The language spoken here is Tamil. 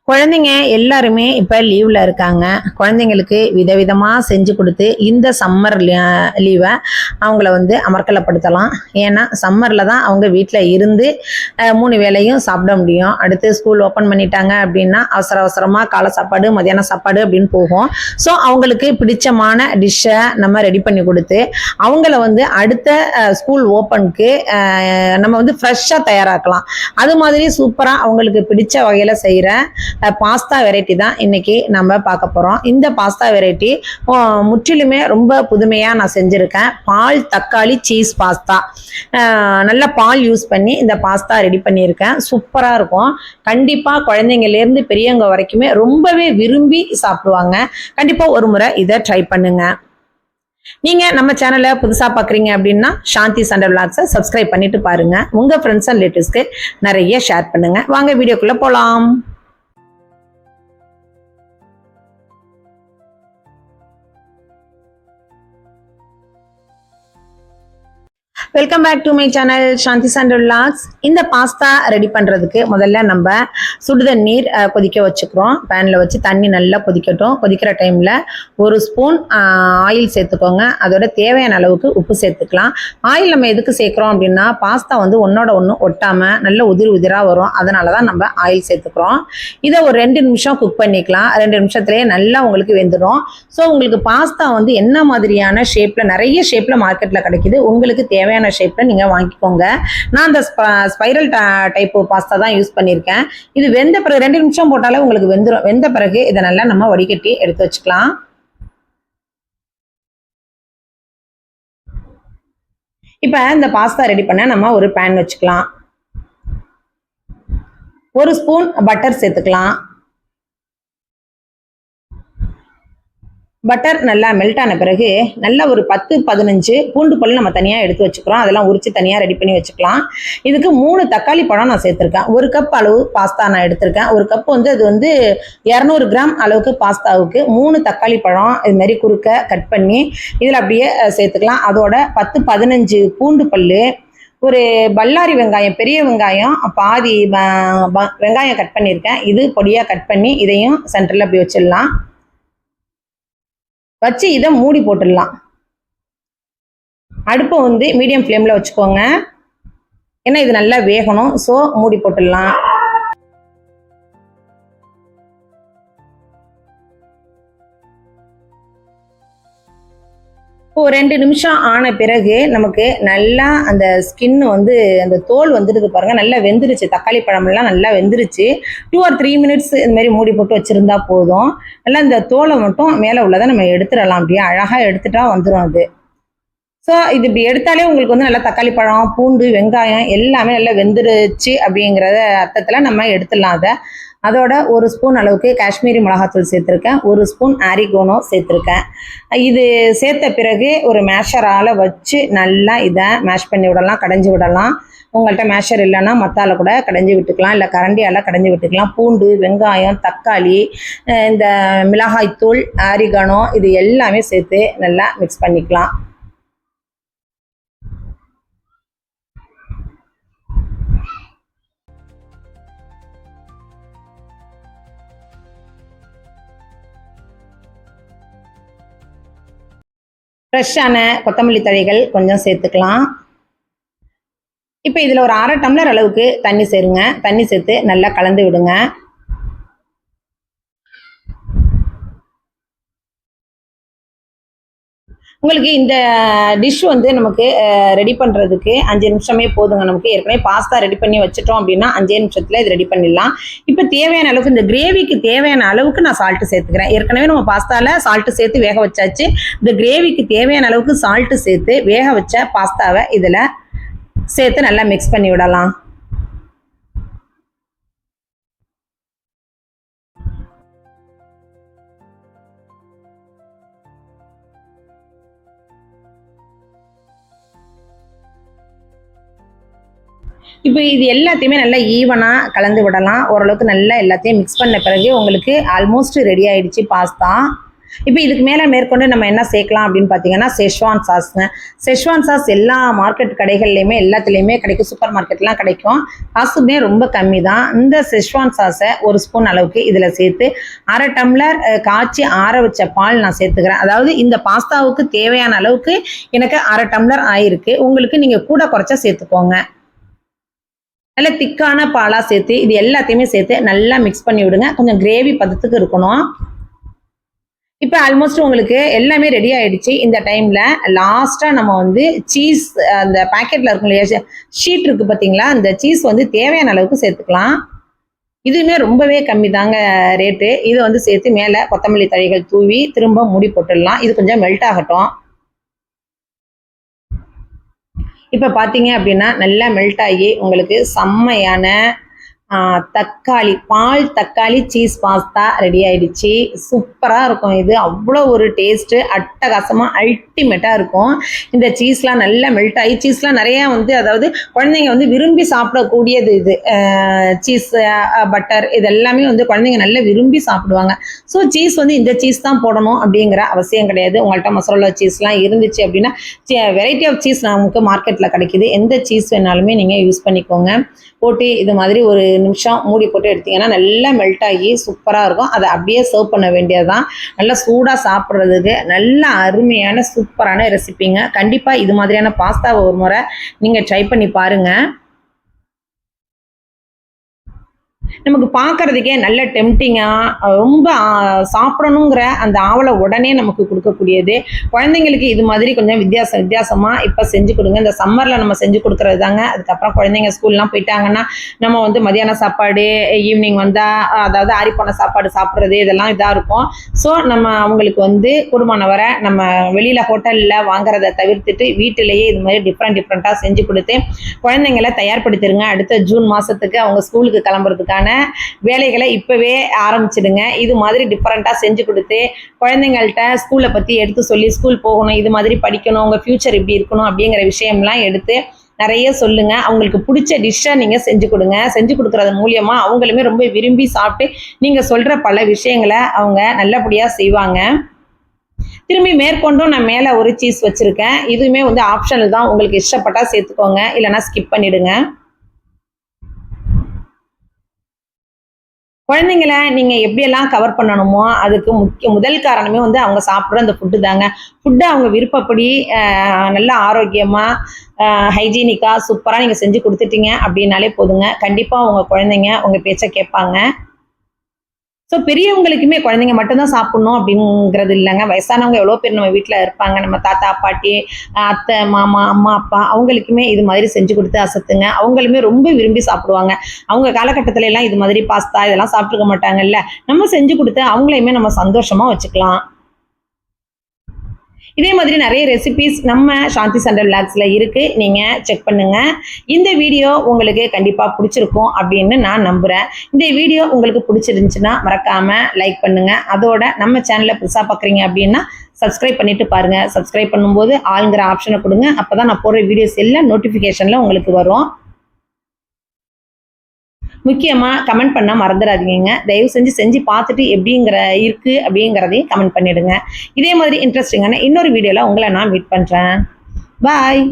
குழந்தைங்க எல்லாருமே இப்போ லீவில் இருக்காங்க. குழந்தைங்களுக்கு விதவிதமாக செஞ்சு கொடுத்து இந்த சம்மர் லீவை அவங்கள வந்து அமர்க்கலப்படுத்தலாம். ஏன்னா சம்மரில் தான் அவங்க வீட்டில் இருந்து 3 வேளையும் சாப்பிட முடியும். அடுத்து ஸ்கூல் ஓப்பன் பண்ணிட்டாங்க அப்படின்னா அவசரமாக காலை சாப்பாடு மதியான சாப்பாடு அப்படின்னு போகும். ஸோ அவங்களுக்கு பிடிச்சமான டிஷ்ஷை நம்ம ரெடி பண்ணி கொடுத்து அவங்கள வந்து அடுத்த ஸ்கூல் ஓப்பனுக்கு நம்ம வந்து ஃப்ரெஷ்ஷாக தயாராக்கலாம். அது மாதிரி சூப்பராக அவங்களுக்கு பிடிச்ச வகையில் செய்கிற பாஸ்தா வெரைட்டி தான் இன்னைக்கு நம்ம பார்க்க போகிறோம். இந்த பாஸ்தா வெரைட்டி முற்றிலுமே ரொம்ப புதுமையாக நான் செஞ்சுருக்கேன். பால் தக்காளி சீஸ் பாஸ்தா. நல்ல பால் யூஸ் பண்ணி இந்த பாஸ்தா ரெடி பண்ணியிருக்கேன். சூப்பராக இருக்கும். கண்டிப்பாக குழந்தைங்கலேருந்து பெரியவங்க வரைக்குமே ரொம்பவே விரும்பி சாப்பிடுவாங்க. கண்டிப்பாக ஒரு முறை இதை ட்ரை பண்ணுங்க. நீங்க நம்ம சேனலை புதுசா பாக்குறீங்க அப்படின்னா சாந்தி சண்டர் விளாக்ஸை சப்ஸ்கிரைப் பண்ணிட்டு பாருங்க. உங்க ஃப்ரெண்ட்ஸ் அண்ட் ரிலேட்டிவ்ஸ்க்கு நிறைய ஷேர் பண்ணுங்க. வாங்க வீடியோக்குள்ள போலாம். Welcome back to my channel Shanthi Sundar vlogs. இந்த பாஸ்தா ரெடி பண்ணுறதுக்கு முதல்ல நம்ம சுடுதண்ணீர் கொதிக்க வச்சுக்கிறோம். பேனில் வச்சு தண்ணி நல்லா கொதிக்கட்டும். கொதிக்கிற டைமில் 1 ஸ்பூன் ஆயில் சேர்த்துக்கோங்க. அதோட தேவையான அளவுக்கு உப்பு சேர்த்துக்கலாம். ஆயில் நம்ம எதுக்கு சேர்க்குறோம் அப்படின்னா பாஸ்தா வந்து ஒன்றோட ஒன்று ஒட்டாமல் நல்ல உதிராக வரும். அதனால தான் நம்ம ஆயில் சேர்த்துக்கிறோம். இதை ஒரு 2 நிமிஷம் குக் பண்ணிக்கலாம். 2 நிமிஷத்துலேயே நல்லா உங்களுக்கு வெந்துடும். ஸோ உங்களுக்கு பாஸ்தா வந்து என்ன மாதிரியான ஷேப்பில், நிறைய ஷேப்பில் மார்க்கெட்டில் கிடைக்குது. உங்களுக்கு தேவையான ஷேப்ல நீங்க வாங்கிக்கோங்க. நான் அந்த ஸ்பைரல் டைப் பாஸ்தா தான் யூஸ் பண்ணியிருக்கேன். இது வெந்த பிறகு 2 நிமிஷம் போட்டாலே உங்களுக்கு வெந்துடும். வெந்த பிறகு இதை நல்லா நம்ம வடிகட்டி எடுத்து வச்சுக்கலாம். இப்ப இந்த பாஸ்தா ரெடி பண்ண நம்ம ஒரு பேன் வச்சுக்கலாம். 1 ஸ்பூன் பட்டர் சேர்த்துக்கலாம். பட்டர் நல்லா மெல்ட் ஆன பிறகு நல்லா ஒரு 10-15 பூண்டு பல் நம்ம தனியாக எடுத்து வச்சுக்கிறோம். அதெல்லாம் உரிச்சு தனியாக ரெடி பண்ணி வச்சுக்கலாம். இதுக்கு 3 தக்காளி பழம் நான் சேர்த்துருக்கேன். 1 கப் அளவு பாஸ்தா நான் எடுத்திருக்கேன். 1 கப் வந்து அது வந்து 200 கிராம் அளவுக்கு பாஸ்தாவுக்கு 3 தக்காளி பழம் இது மாதிரி குறுக்க கட் பண்ணி இதில் அப்படியே சேர்த்துக்கலாம். அதோட 10-15 பூண்டு பல், ஒரு பல்லாரி வெங்காயம், பெரிய வெங்காயம் பாதி வெங்காயம் கட் பண்ணியிருக்கேன். இது பொடியாக கட் பண்ணி இதையும் சென்டரில் அப்படி வச்சிடலாம். வச்சு இதை மூடி போட்டுடலாம். அடுப்பை வந்து மீடியம் ஃப்ளேமில் வச்சுக்கோங்க. ஏன்னா இது நல்லா வேகணும். ஸோ மூடி போட்டுடலாம். இப்போ 2 நிமிஷம் ஆன பிறகு நமக்கு நல்லா அந்த ஸ்கின் வந்து அந்த தோல் வந்துடுது பாருங்க. நல்லா வெந்துருச்சு. தக்காளி பழமெல்லாம் நல்லா வெந்துருச்சு. 2 or 3 மினிட்ஸ் இந்த மாதிரி மூடி போட்டு வச்சிருந்தா போதும். நல்லா இந்த தோலை மட்டும் மேலே உள்ளதை நம்ம எடுத்துடலாம். அப்படியே அழகாக எடுத்துட்டா வந்துடும் அது. ஸோ இது இப்படி எடுத்தாலே உங்களுக்கு வந்து நல்லா தக்காளி பழம், பூண்டு, வெங்காயம் எல்லாமே நல்லா வெந்துருச்சு அப்படிங்கிறத அர்த்தத்தில் நம்ம எடுத்துடலாம் அதை. அதோட 1 ஸ்பூன் அளவுக்கு காஷ்மீரி மிளகாத்தூள் சேர்த்துருக்கேன். 1 ஸ்பூன் ஆரிகோனோ சேர்த்துருக்கேன். இது சேர்த்த பிறகு ஒரு மேஷரால் வச்சு நல்லா இதை மேஷ் பண்ணி விடலாம், கடைஞ்சி விடலாம். உங்கள்கிட்ட மேஷர் இல்லைன்னா மத்தால கூட கடைஞ்சி விட்டுக்கலாம், இல்லை கரண்டியால் கடைஞ்சி விட்டுக்கலாம். பூண்டு, வெங்காயம், தக்காளி, இந்த மிளகாய்த்தூள், ஆரிகோனோ இது எல்லாமே சேர்த்து நல்லா மிக்ஸ் பண்ணிக்கலாம். ஃப்ரெஷ்ஷான கொத்தமல்லி தழைகள் கொஞ்சம் சேர்த்துக்கலாம். இப்போ இதில் ஒரு 1/2 டம்ளர் அளவுக்கு தண்ணி சேருங்க. தண்ணி சேர்த்து நல்லா கலந்து விடுங்க. உங்களுக்கு இந்த டிஷ் வந்து நமக்கு ரெடி பண்ணுறதுக்கு 5 நிமிஷமே போதுங்க. நமக்கு ஏற்கனவே பாஸ்தா ரெடி பண்ணி வச்சுட்டோம் அப்படின்னா 5 நிமிஷத்தில் இது ரெடி பண்ணிடலாம். இப்போ தேவையான அளவுக்கு இந்த கிரேவிக்கு தேவையான அளவுக்கு நான் சால்ட்டு சேர்த்துக்கிறேன். ஏற்கனவே நம்ம பாஸ்தாவில் சால்ட்டு சேர்த்து வேக வச்சாச்சு. இந்த கிரேவிக்கு தேவையான அளவுக்கு சால்ட்டு சேர்த்து வேக வச்ச பாஸ்தாவை இதில் சேர்த்து நல்லா மிக்ஸ் பண்ணி விடலாம். இப்போ இது எல்லாத்தையுமே நல்லா ஈவனாக கலந்து விடலாம். ஓரளவுக்கு நல்லா எல்லாத்தையும் மிக்ஸ் பண்ண பிறகு உங்களுக்கு ஆல்மோஸ்ட் ரெடி ஆயிடுச்சு பாஸ்தா. இப்போ இதுக்கு மேலே மேற்கொண்டு நம்ம என்ன சேர்க்கலாம் அப்படின்னு பார்த்தீங்கன்னா செஷ்வான் சாஸ்ங்க. செஷ்வான் சாஸ் எல்லா மார்க்கெட் கடைகள்லையுமே எல்லாத்துலேயுமே கிடைக்கும், சூப்பர் மார்க்கெட்லாம் கிடைக்கும். காசுமே ரொம்ப கம்மி தான். இந்த செஷ்வான் சாஸை 1 ஸ்பூன் அளவுக்கு இதில் சேர்த்து 1/2 டம்ளர் காய்ச்சி ஆற வச்ச பால் நான் சேர்த்துக்கிறேன். அதாவது இந்த பாஸ்தாவுக்கு தேவையான அளவுக்கு எனக்கு 1/2 டம்ளர் ஆயிருக்கு. உங்களுக்கு நீங்கள் கூட குறைச்சா சேர்த்துக்கோங்க. நல்ல திக்கான பாலாக சேர்த்து இது எல்லாத்தையுமே சேர்த்து நல்லா மிக்ஸ் பண்ணி விடுங்க. கொஞ்சம் கிரேவி பதத்துக்கு இருக்கணும். இப்போ ஆல்மோஸ்ட் உங்களுக்கு எல்லாமே ரெடி ஆயிடுச்சு. இந்த டைம்ல லாஸ்டா நம்ம வந்து சீஸ், அந்த பாக்கெட்ல இருக்கும் இல்லையா ஷீட் இருக்கு பார்த்தீங்களா, அந்த சீஸ் வந்து தேவையான அளவுக்கு சேர்த்துக்கலாம். இதுவுமே ரொம்பவே கம்மி தாங்க ரேட்டு. இதை வந்து சேர்த்து மேலே கொத்தமல்லி தழைகள் தூவி திரும்ப மூடி போட்டுடலாம். இது கொஞ்சம் மெல்ட் ஆகட்டும். இப்போ பார்த்தீங்க அப்படின்னா நல்லா மெல்ட் ஆகி உங்களுக்கு செம்மையான தக்காளி, பால் தக்காளி சீஸ் பாஸ்தா ரெடி ஆயிடுச்சு. சூப்பராக இருக்கும். இது அவ்வளோ ஒரு டேஸ்ட்டு அட்டகாசமாக அல்டிமேட்டாக இருக்கும். இந்த சீஸ்லாம் நல்லா மெல்ட் ஆகி, சீஸ்லாம் நிறையா வந்து அதாவது குழந்தைங்க வந்து விரும்பி சாப்பிடக்கூடியது இது. சீஸ், பட்டர் இது எல்லாமே வந்து குழந்தைங்க நல்லா விரும்பி சாப்பிடுவாங்க. ஸோ சீஸ் வந்து இந்த சீஸ் தான் போடணும் அப்படிங்கிற அவசியம் கிடையாது. உங்கள்கிட்ட மசாலா சீஸ்லாம் இருந்துச்சு அப்படின்னா வெரைட்டி ஆஃப் சீஸ் நமக்கு மார்க்கெட்டில் கிடைக்கிது. எந்த சீஸ் வேணாலுமே நீங்கள் யூஸ் பண்ணிக்கோங்க. போட்டு இது மாதிரி ஒரு நிமிஷம் மூடி போட்டு எடுத்தீங்கன்னா நல்லா மெல்ட் ஆகி சூப்பராக இருக்கும். அதை அப்படியே சர்வ் பண்ண வேண்டியதுதான். நல்லா சூடாக சாப்பிட்றதுக்கு நல்ல அருமையான சூப்பரான ரெசிபிங்க. கண்டிப்பாக இது மாதிரியான பாஸ்தாவை ஒரு முறை நீங்கள் ட்ரை பண்ணி பாருங்கள். நமக்கு பார்க்கறதுக்கே நல்ல டெம்டிங்காக ரொம்ப சாப்பிடணுங்கிற அந்த ஆவலை உடனே நமக்கு கொடுக்கக்கூடியது. குழந்தைங்களுக்கு இது மாதிரி கொஞ்சம் வித்தியாசமாக இப்போ செஞ்சு கொடுங்க. இந்த சம்மரில் நம்ம செஞ்சு கொடுக்குறது தாங்க. அதுக்கப்புறம் குழந்தைங்க ஸ்கூல்லாம் போயிட்டாங்கன்னா நம்ம வந்து மதியான சாப்பாடு, ஈவினிங் வந்தால் அதாவது ஆறிப்போன சாப்பாடு சாப்பிட்றது இதெல்லாம் இதாக இருக்கும். ஸோ நம்ம அவங்களுக்கு வந்து கூடுமான வரை நம்ம வெளியில் ஹோட்டலில் வாங்குறத தவிர்த்துட்டு வீட்டிலேயே இது மாதிரி டிஃப்ரெண்ட்டாக செஞ்சு கொடுத்து குழந்தைங்களை தயார்படுத்திடுங்க. அடுத்த ஜூன் மாதத்துக்கு அவங்க ஸ்கூலுக்கு கிளம்புறதுக்கான வேலைகளை இப்பவே ஆரம்பிச்சிடுங்க. இது மாதிரி டிஃபரெண்டா செஞ்சு கொடுத்து குழந்தைங்கள்ட்ட ஸ்கூலை பத்தி எடுத்து சொல்லி, ஸ்கூல் போகணும், இது மாதிரி படிக்கணும், உங்க ஃபியூச்சர் இப்படி இருக்கணும் அப்படிங்கிற விஷயம்லாம் எடுத்து நிறைய சொல்லுங்க. அவங்களுக்கு பிடிச்ச டிஷ்ஷை நீங்க செஞ்சு கொடுங்க. செஞ்சு கொடுக்கறது மூலியமா அவங்களுமே ரொம்ப விரும்பி சாப்பிட்டு நீங்க சொல்ற பல விஷயங்களை அவங்க நல்லபடியா செய்வாங்க. திரும்பி மேற்கொண்டும் நான் மேலே ஒரு சீஸ் வச்சிருக்கேன். இதுவுமே வந்து ஆப்ஷனல் தான். உங்களுக்கு இஷ்டப்பட்டா சேர்த்துக்கோங்க, இல்லைன்னா ஸ்கிப் பண்ணிடுங்க. குழந்தைங்கள நீங்கள் எப்படியெல்லாம் கவர் பண்ணணுமோ அதுக்கு முதல் காரணமே வந்து அவங்க சாப்பிட்ற அந்த ஃபுட்டு தாங்க. ஃபுட்டை அவங்க விருப்பப்படி நல்லா ஆரோக்கியமாக ஹைஜீனிக்காக சூப்பராக நீங்கள் செஞ்சு கொடுத்துட்டீங்க அப்படின்னாலே போதுங்க. கண்டிப்பாக உங்கள் குழந்தைங்க உங்கள் பேச்சை கேட்பாங்க. ஸோ பெரியவங்களுக்குமே குழந்தைங்க மட்டும்தான் சாப்பிட்ணும் அப்படிங்கிறது இல்லைங்க. வயசானவங்க எவ்வளோ பேர் நம்ம வீட்டில் இருப்பாங்க. நம்ம தாத்தா, பாட்டி, அத்தை, மாமா, அம்மா, அப்பா அவங்களுக்குமே இது மாதிரி செஞ்சு கொடுத்து அசத்துங்க. அவங்களுமே ரொம்ப விரும்பி சாப்பிடுவாங்க. அவங்க காலகட்டத்துல எல்லாம் இது மாதிரி பாஸ்தா இதெல்லாம் சாப்பிட்ருக்க மாட்டாங்கல்ல. நம்ம செஞ்சு கொடுத்து அவங்களையுமே நம்ம சந்தோஷமாக வச்சுக்கலாம். இதே மாதிரி நிறைய ரெசிபிஸ் நம்ம சாந்தி சண்டல் விளாக்ஸில் இருக்குது. நீங்கள் செக் பண்ணுங்கள். இந்த வீடியோ உங்களுக்கு கண்டிப்பாக பிடிச்சிருக்கும் அப்படின்னு நான் நம்புகிறேன். இந்த வீடியோ உங்களுக்கு பிடிச்சிருந்துச்சுன்னா மறக்காமல் லைக் பண்ணுங்கள். அதோட நம்ம சேனலை புதுசாக பார்க்குறீங்க அப்படின்னா சப்ஸ்கிரைப் பண்ணிட்டு பாருங்கள். சப்ஸ்கிரைப் பண்ணும்போது ஆளுங்கிற ஆப்ஷனை கொடுங்க. அப்போ தான் நான் போடுற வீடியோஸ் எல்லாம் நோட்டிஃபிகேஷனில் உங்களுக்கு வரும். முக்கியமாக கமெண்ட் பண்ண மறந்துடாதீங்க. தயவு செஞ்சு பார்த்துட்டு எப்படிங்கிற இருக்குது அப்படிங்கிறதையும் கமெண்ட் பண்ணிவிடுங்க. இதே மாதிரி இன்ட்ரெஸ்டிங்கான இன்னொரு வீடியோவில் உங்களை நான் மீட் பண்ணுறேன். பாய்.